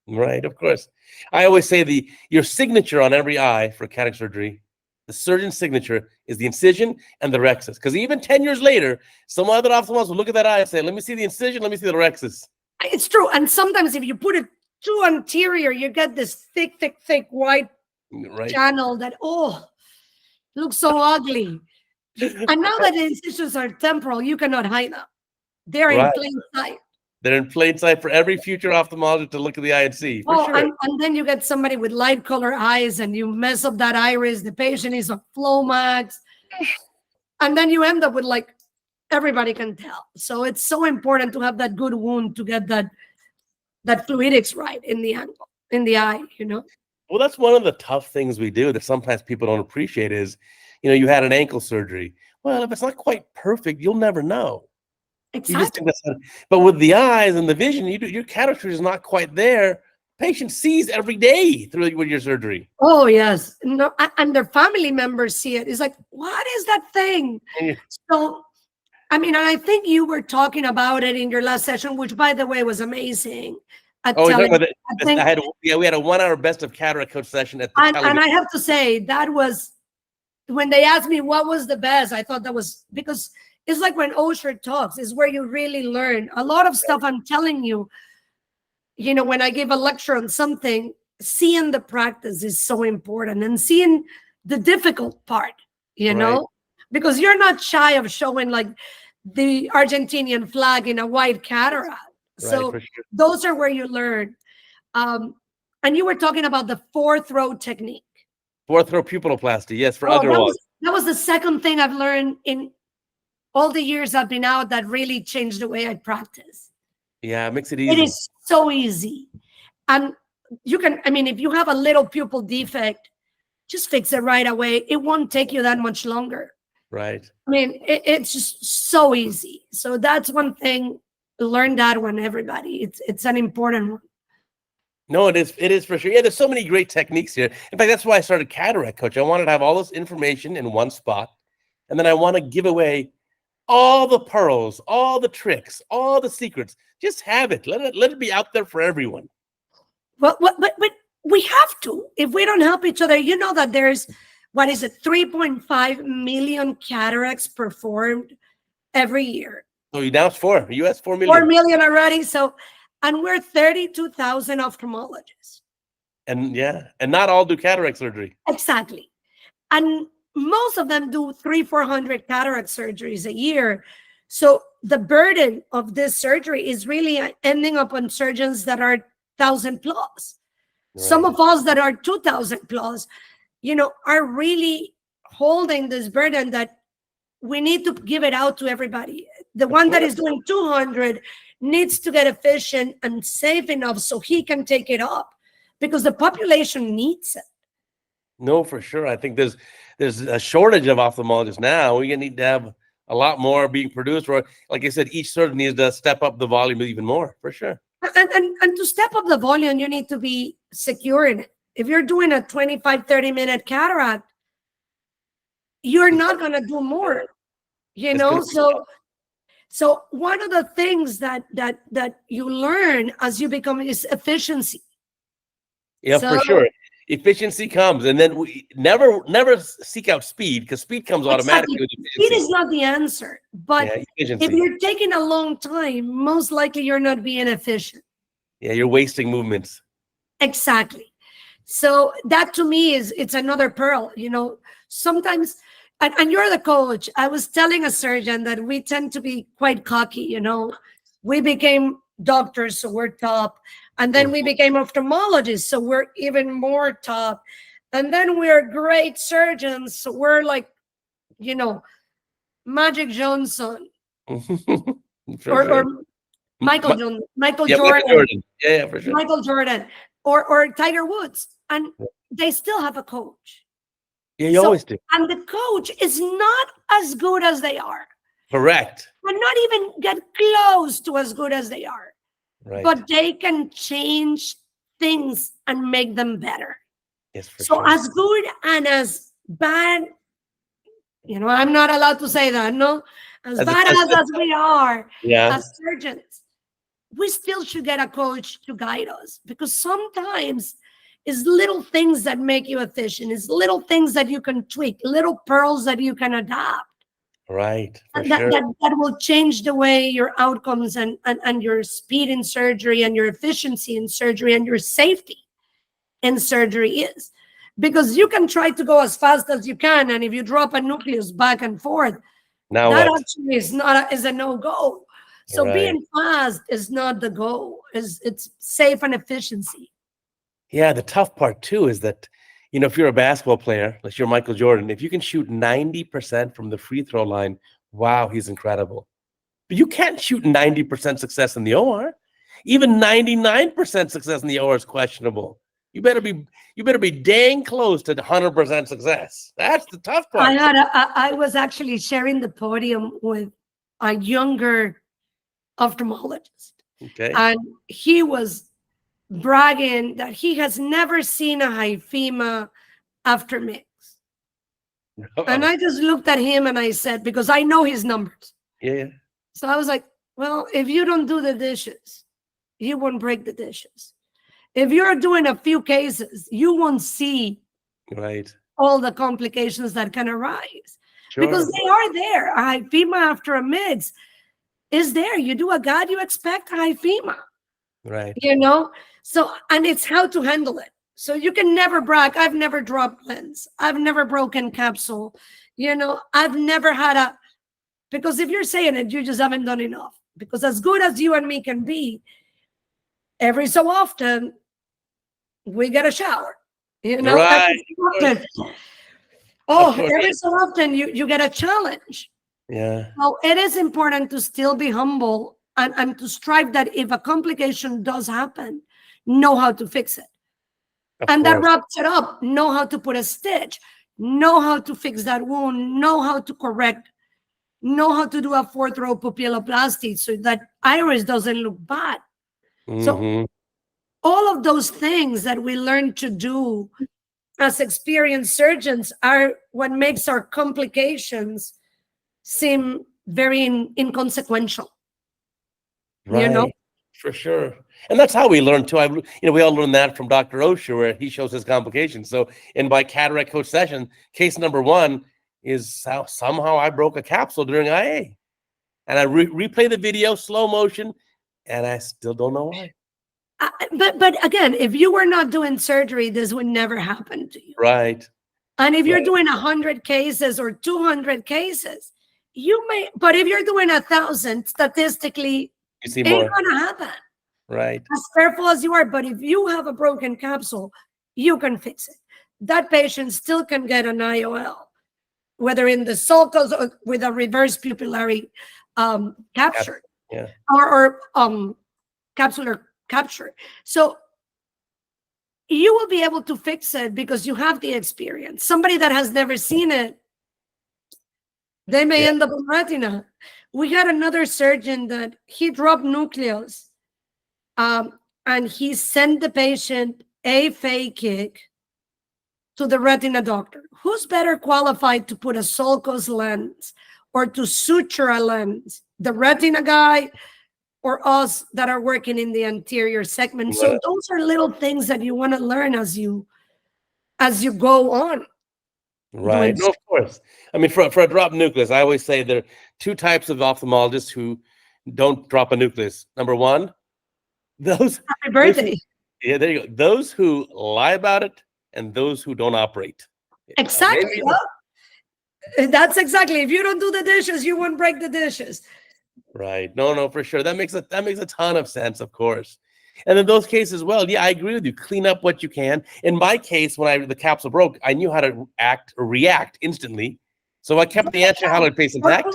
Right, of course. I always say your signature on every eye for cataract surgery, the surgeon's signature is the incision and the rhexis. Because even 10 years later, some other ophthalmologists will look at that eye and say, let me see the incision, let me see the rhexis. It's true. And sometimes if you put it too anterior, you get this thick white channel that, looks so ugly. And now that the incisions are temporal, you cannot hide them. They're in plain sight. They're in plain sight for every future ophthalmologist to look at the eye and see. For sure. And then you get somebody with light color eyes and you mess up that iris. The patient is on Flomax. And then you end up with, like, everybody can tell. So it's so important to have that good wound to get that fluidics right in the angle, in the eye, you know? Well, that's one of the tough things we do that sometimes people don't appreciate is, you had an ankle surgery. Well, if it's not quite perfect, you'll never know. Exactly. But with the eyes and the vision, your cataract is not quite there. Patient sees every day with your surgery. Oh, yes. No, and their family members see it. It's like, what is that thing? So, I think you were talking about it in your last session, which, by the way, was amazing. We had a 1 hour best of CataractCoach session at the and I have to say, that was, when they asked me what was the best, I thought that was, because it's like when Osher talks, is where you really learn a lot of stuff. I'm telling you, when I give a lecture on something, seeing the practice is so important, and seeing the difficult part, because you're not shy of showing, like, the Argentinian flag in a white cataract. So those are where you learn. And you were talking about the 4th row technique. 4th row pupiloplasty, yes, for Agarwal. That was the second thing I've learned in all the years I've been out that really changed the way I practice. Yeah, it makes it easy. It is so easy. And you can, if you have a little pupil defect, just fix it right away. It won't take you that much longer. Right. It's just so easy. So that's one thing. Learn that one, everybody. It's an important one. No, it is for sure. Yeah, there's so many great techniques here. In fact, that's why I started CataractCoach. I wanted to have all this information in one spot, and then I want to give away all the pearls, all the tricks, all the secrets. Just have it. Let it be out there for everyone. But we have to. If we don't help each other, that there's, 3.5 million cataracts performed every year. So you announced 4 million. 4 million already. So, and we're 32,000 ophthalmologists. And not all do cataract surgery. Exactly. And most of them do 300-400 cataract surgeries a year. So the burden of this surgery is really ending up on surgeons that are 1,000 plus. Some of us that are 2,000 plus, are really holding this burden that we need to give it out to everybody. The one that is doing 200 needs to get efficient and safe enough so he can take it up, because the population needs it. No, for sure. I think there's a shortage of ophthalmologists now. We need to have a lot more being produced. Or, like I said, each surgeon needs to step up the volume even more, for sure. And to step up the volume, you need to be secure in it. If you're doing a 25, 30-minute cataract, you're not going to do more, So one of the things that you learn as you become is efficiency. Yeah, for sure. Efficiency comes, and then we never seek out speed, because speed comes automatically with efficiency. Speed is not the answer, but if you're taking a long time, most likely you're not being efficient. Yeah, you're wasting movements. Exactly. So that to me it's another pearl. Sometimes, and you're the coach. I was telling a surgeon that we tend to be quite cocky. We became doctors, so we're top. And then we became ophthalmologists, so we're even more top. And then we're great surgeons, so we're like, Magic Johnson or Michael Jordan. Michael Jordan. Yeah, for sure. Michael Jordan or Tiger Woods. And they still have a coach. Yeah, you always do. And the coach is not as good as they are. Correct. And not even get close to as good as they are. Right. But they can change things and make them better. Yes, for so sure. As good and as bad, I'm not allowed to say that, no? As bad as we are as surgeons, we still should get a coach to guide us, because sometimes it's little things that make you efficient. It's little things that you can tweak, little pearls that you can adapt. Right. That will change the way your outcomes and your speed in surgery and your efficiency in surgery and your safety in surgery is. Because you can try to go as fast as you can, and if you drop a nucleus back and forth, that actually is a no-go. So being fast is not the goal. It's safe and efficiency. Yeah, the tough part too is that, if you're a basketball player, like you're Michael Jordan, if you can shoot 90% from the free throw line, wow, he's incredible. But you can't shoot 90% success in the OR. Even 99% success in the OR is questionable. You better be dang close to 100% success. That's the tough part. I was actually sharing the podium with a younger ophthalmologist. Okay. And he was bragging that he has never seen a hyphema after mix. And I just looked at him and I said, because I know his numbers. Yeah. So I was like, well, if you don't do the dishes, you won't break the dishes. If you're doing a few cases, you won't see all the complications that can arise. Sure. Because they are there. A hyphema after a mix is there. You do a GAD, you expect a hyphema. Right. So, and it's how to handle it. So you can never brag. I've never dropped lens. I've never broken capsule. I've never had because if you're saying it, you just haven't done enough. Because as good as you and me can be, every so often, we get a shower. Right. Every so often you get a challenge. Yeah. So it is important to still be humble and to strive that if a complication does happen, know how to fix it. That wraps it up. Know how to put a stitch. Know how to fix that wound. Know how to correct. Know how to do a fourth row pupilloplasty so that iris doesn't look bad. So all of those things that we learn to do as experienced surgeons are what makes our complications seem very inconsequential. Right. For sure. And that's how we learn too. We all learn that from Dr. Osher, where he shows his complications. So in my cataract coach session, case number 1 is how somehow I broke a capsule during IA. And I replay the video, slow motion, and I still don't know why. But again, if you were not doing surgery, this would never happen to you. Right. And if you're Right. doing 100 cases or 200 cases, you may, but if you're doing 1,000, statistically, You see ain't more. gonna happen. Right. As careful as you are, but if you have a broken capsule, you can fix it. That patient still can get an IOL, whether in the sulcus or with a reverse pupillary capture Yeah. or capsular capture. So you will be able to fix it because you have the experience. Somebody that has never seen it, they may Yeah. end up in retina. We had another surgeon that he dropped nucleus, and he sent the patient a phakic to the retina doctor. Who's better qualified to put a sulcus lens or to suture a lens? The retina guy or us that are working in the anterior segment? So Right. those are little things that you want to learn as you go on doing. Right. No, of course. I mean, for a drop nucleus, I always say there are two types of ophthalmologists who don't drop a nucleus. Number one, those, Happy those who, birthday. yeah, there you go. Those who lie about it and those who don't operate. Exactly. That's exactly. If you don't do the dishes, you won't break the dishes. Right. No, for sure. That makes a ton of sense, of course. And in those cases, well, yeah, I agree with you. Clean up what you can. In my case, when the capsule broke, I knew how to react instantly. So I kept the anterior hyaloid base intact.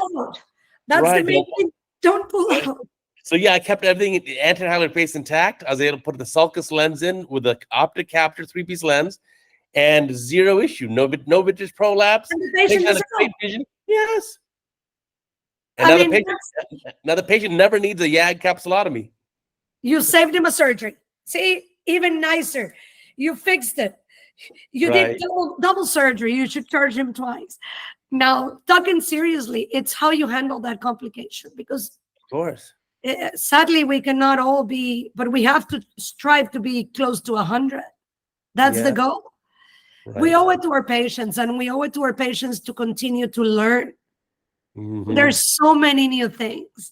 That's Right. the main thing. Don't pull out. So yeah, I kept everything, the anterior hyaloid base intact. I was able to put the sulcus lens in with the optic capture 3-piece lens, and zero issue. No vitreous prolapse. And the patient Patient had doesn't a great know. vision. Yes. And I now mean, the patient never needs a YAG capsulotomy. you saved him a surgery. See, even nicer. You fixed it. You did double surgery. You should charge him twice. Now, talking seriously, it's how you handle that complication, because Of course. sadly we cannot all be, but we have to strive to be close to 100. That's the goal. Right. We owe it to our patients, and we owe it to our patients to continue to learn. Mm-hmm. There's so many new things,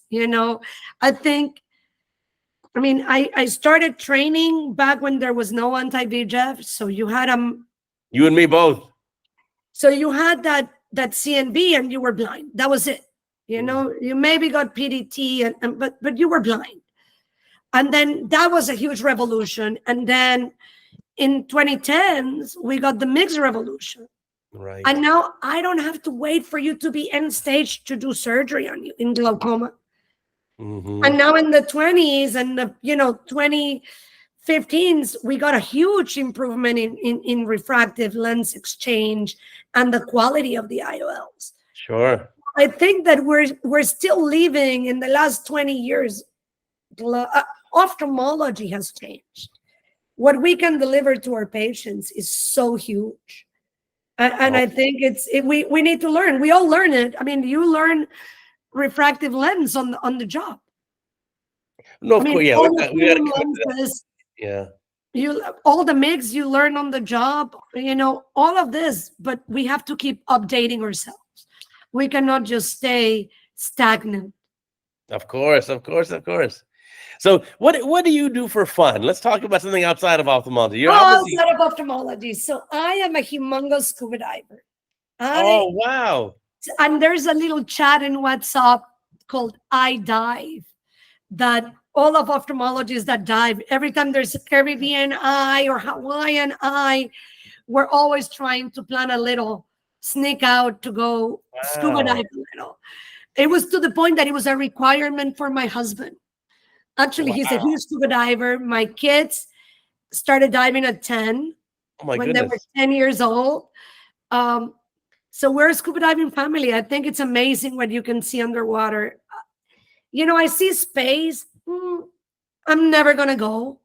I started training back when there was no anti-VEGF. So you had you and me both. So you had that CNB and you were blind. That was it. You maybe got PDT, but you were blind. And then that was a huge revolution. And then in 2010s, we got the mixed revolution. Right. And now I don't have to wait for you to be end stage to do surgery on you in glaucoma. Mm-hmm. And now in the 20s and the 2015s, we got a huge improvement in refractive lens exchange and the quality of the IOLs. Sure. I think that we're still living in the last 20 years. Ophthalmology has changed. What we can deliver to our patients is so huge. And I think we need to learn. We all learn it. I mean, you learn refractive lens on the job. No, of course, yeah. All We got to commit to that. Yeah. All the mix you learn on the job, all of this, but we have to keep updating ourselves. We cannot just stay stagnant. Of course. So what do you do for fun? Let's talk about something outside of ophthalmology. You're outside of ophthalmology. So I am a humongous scuba diver. Oh, wow. And there's a little chat in WhatsApp called I Dive that all of ophthalmologists that dive, every time there's a Caribbean eye or Hawaiian eye, we're always trying to plan a little sneak out to go scuba dive a little. It was to the point that it was a requirement for my husband. Actually, he's a huge scuba diver. My kids started diving at 10 when they were 10 years old. So we're a scuba diving family. I think it's amazing what you can see underwater. I see space. I'm never going to go,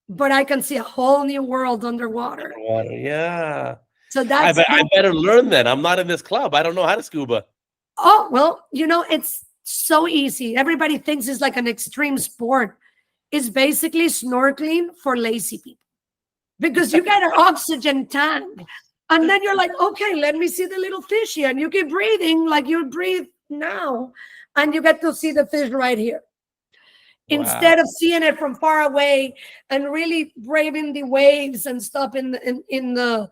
but I can see a whole new world underwater. Yeah. So I better learn that. I'm not in this club. I don't know how to scuba. Oh, well, it's so easy. Everybody thinks it's like an extreme sport. It's basically snorkeling for lazy people, because you get an oxygen tank and then you're like, okay, let me see the little fishy. And you keep breathing like you breathe now. And you get to see the fish right here. Instead of seeing it from far away and really braving the waves and stuff in the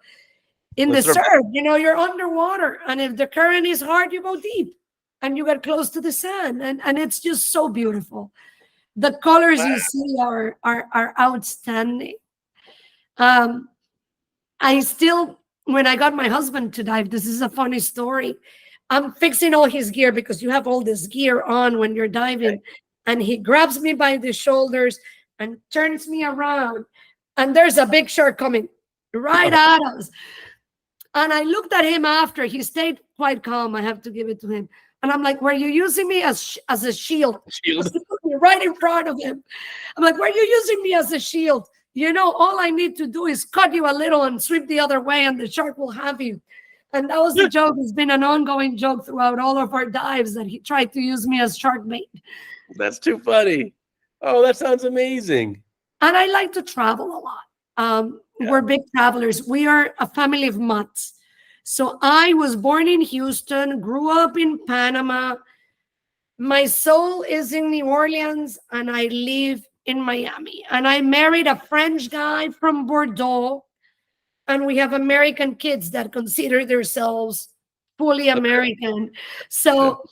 In The the surface. surf, you're underwater, and if the current is hard, you go deep, and you get close to the sand, and it's just so beautiful. The colors you see are outstanding. Um, I still, when I got my husband to dive, this is a funny story. I'm fixing all his gear because you have all this gear on when you're diving. And he grabs me by the shoulders and turns me around. And there's a big shark coming right at us. And I looked at him after. He stayed quite calm. I have to give it to him. And I'm like, were you using me as a shield? Shield. He put me right in front of him. I'm like, were you using me as a shield? All I need to do is cut you a little and sweep the other way, and the shark will have you. And that was the joke. It's been an ongoing joke throughout all of our dives that he tried to use me as shark bait. That's too funny. Oh, that sounds amazing. And I like to travel a lot. We're big travelers. We are a family of mutts. So I was born in Houston, grew up in Panama. My soul is in New Orleans, and I live in Miami. And I married a French guy from Bordeaux. And we have American kids that consider themselves fully American. So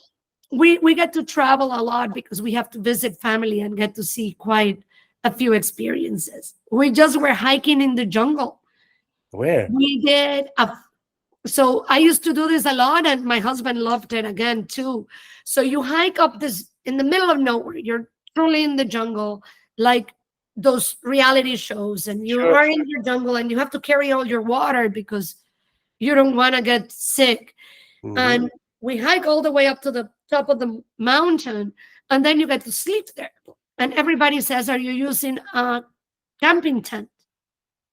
we get to travel a lot because we have to visit family and get to see quite a few experiences. We just were hiking in the jungle. Where? We did so I used to do this a lot, and my husband loved it again too. So you hike up this in the middle of nowhere. You're truly in the jungle, like those reality shows, and you are in your jungle, and you have to carry all your water because you don't want to get sick. And we hike all the way up to the top of the mountain, and then you get to sleep there. And everybody says, are you using a camping tent?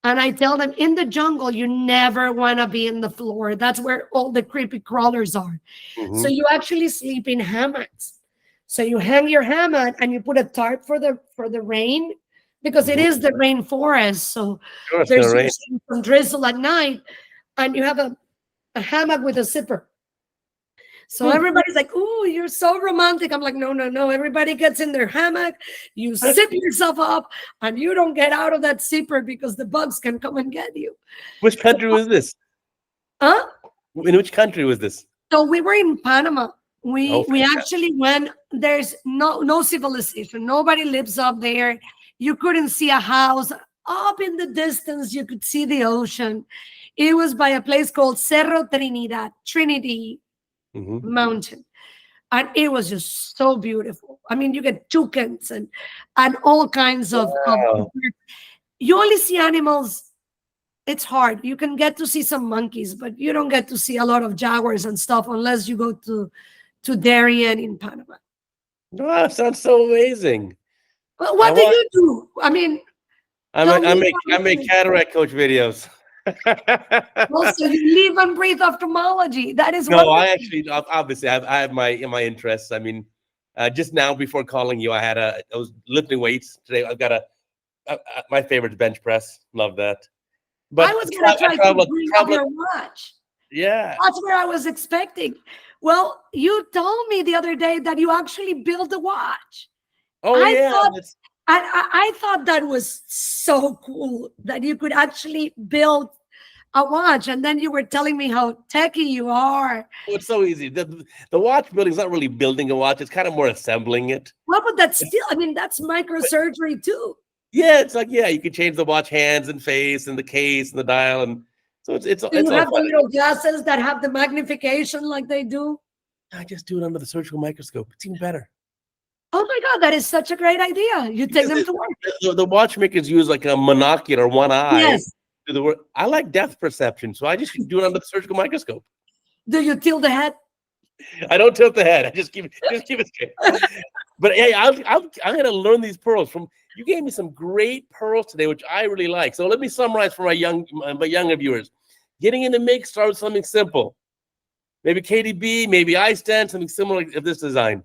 And I tell them, in the jungle, you never want to be in the floor. That's where all the creepy crawlers are. So you actually sleep in hammocks. So you hang your hammock and you put a tarp for the rain, because it is the rainforest. So there's some drizzle at night, and you have a hammock with a zipper. So everybody's like, "Ooh, you're so romantic." I'm like, no. Everybody gets in their hammock, you zip yourself up, and you don't get out of that zipper because the bugs can come and get you. Which country was this? Huh? In which country was this? So we were in Panama. We actually went. There's no civilization. Nobody lives up there. You couldn't see a house. Up in the distance, you could see the ocean. It was by a place called Cerro Trinidad, Trinity Mountain. And it was just so beautiful. I mean, you get toucans and all kinds of you only see animals. It's hard. You can get to see some monkeys, but you don't get to see a lot of jaguars and stuff unless you go to Darien in Panama. Oh, that sounds so amazing. Well, what do you do? I mean, I make cataract coach videos. Well, so you live and breathe ophthalmology. That is no. I actually, obviously, I have my interests. I mean, just now before calling you, I was lifting weights today. I've got my favorite is bench press. Love that. But I was going to try to bring up your watch. Yeah, that's where I was expecting. Well, you told me the other day that you actually built a watch. Oh, I thought that was so cool that you could actually build a watch, and then you were telling me how techie you are. Oh, it's so easy. The watch building is not really building a watch; it's kind of more assembling it. Well, but that's still, I mean, that's microsurgery too. Yeah, it's like you can change the watch hands and face and the case and the dial, and so it's do you have the little glasses that have the magnification like they do? I just do it under the surgical microscope. It's even better. Oh my God, that is such a great idea. You take them to work. The watchmakers use like a monocular, one eye. Yes. Do the work. I like depth perception, so I just do it under the surgical microscope. Do you tilt the head? I don't tilt the head. I just keep it straight. But hey, I'm gonna learn these pearls from you. Gave me some great pearls today, which I really like. So let me summarize for my younger viewers. Getting in the mix, start with something simple. Maybe KDB, maybe iStent, something similar of this design.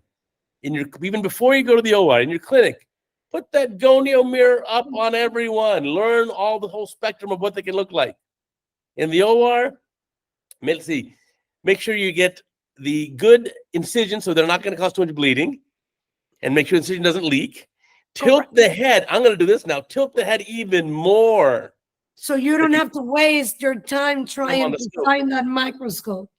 Even before you go to the OR, in your clinic, put that gonio mirror up on everyone. Learn the whole spectrum of what they can look like. In the OR, let's see, make sure you get the good incision so they're not going to cause too much bleeding, and make sure the incision doesn't leak. Tilt the head. I'm going to do this now. Tilt the head even more So you don't have to waste your time on trying the to scope. find that microscope.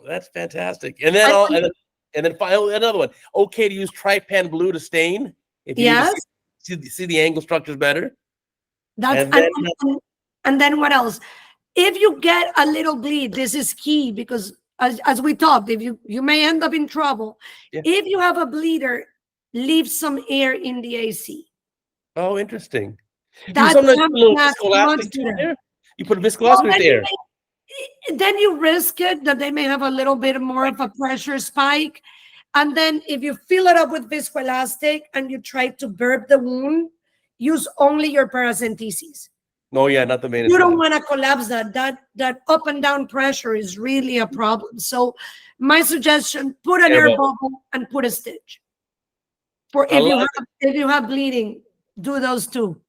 That's fantastic. And then finally another one. Okay to use trypan blue to stain if you Yes, need to see the angle structures better. that's And then and then what else? If you get a little bleed, this is key because as we talked, if you may end up in trouble. Yeah. If you have a bleeder, leave some air in the AC. oh, interesting. You That sometimes put a little that's much viscoelastic too in better. there. You put a Well, viscoelastic there. then you risk it that they may have a little bit more of a pressure spike. And then if you fill it up with viscoelastic and you try to burp the wound, use only your paracentesis. No, yeah, not the main. You don't want to collapse that. That up and down pressure is really a problem. So my suggestion, put an air bubble and put a stitch. For if you have bleeding, do those two.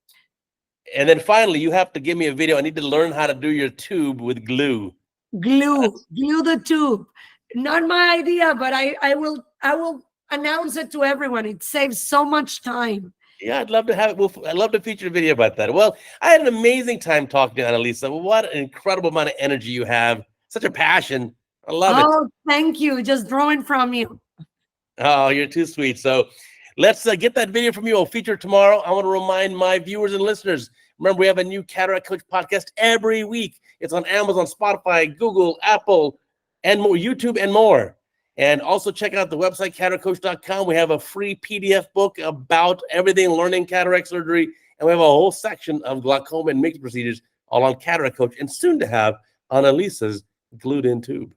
And then finally, you have to give me a video. I need to learn how to do your tube with glue. Glue the tube. Not my idea, but I will announce it to everyone. It saves so much time. Yeah, I'd love to have it. I'd love to feature a video about that. Well, I had an amazing time talking to Analisa. What an incredible amount of energy you have. Such a passion. I love it. Oh, thank you. Just drawing from you. Oh, you're too sweet. So let's get that video from you. I'll feature it tomorrow. I want to remind my viewers and listeners, remember, we have a new Cataract Coach podcast every week. It's on Amazon, Spotify, Google, Apple, and more, YouTube, and more. And also check out the website, CataractCoach.com. We have a free PDF book about everything learning cataract surgery. And we have a whole section of glaucoma and mixed procedures all on Cataract Coach, and soon to have Analisa's glued-in tube.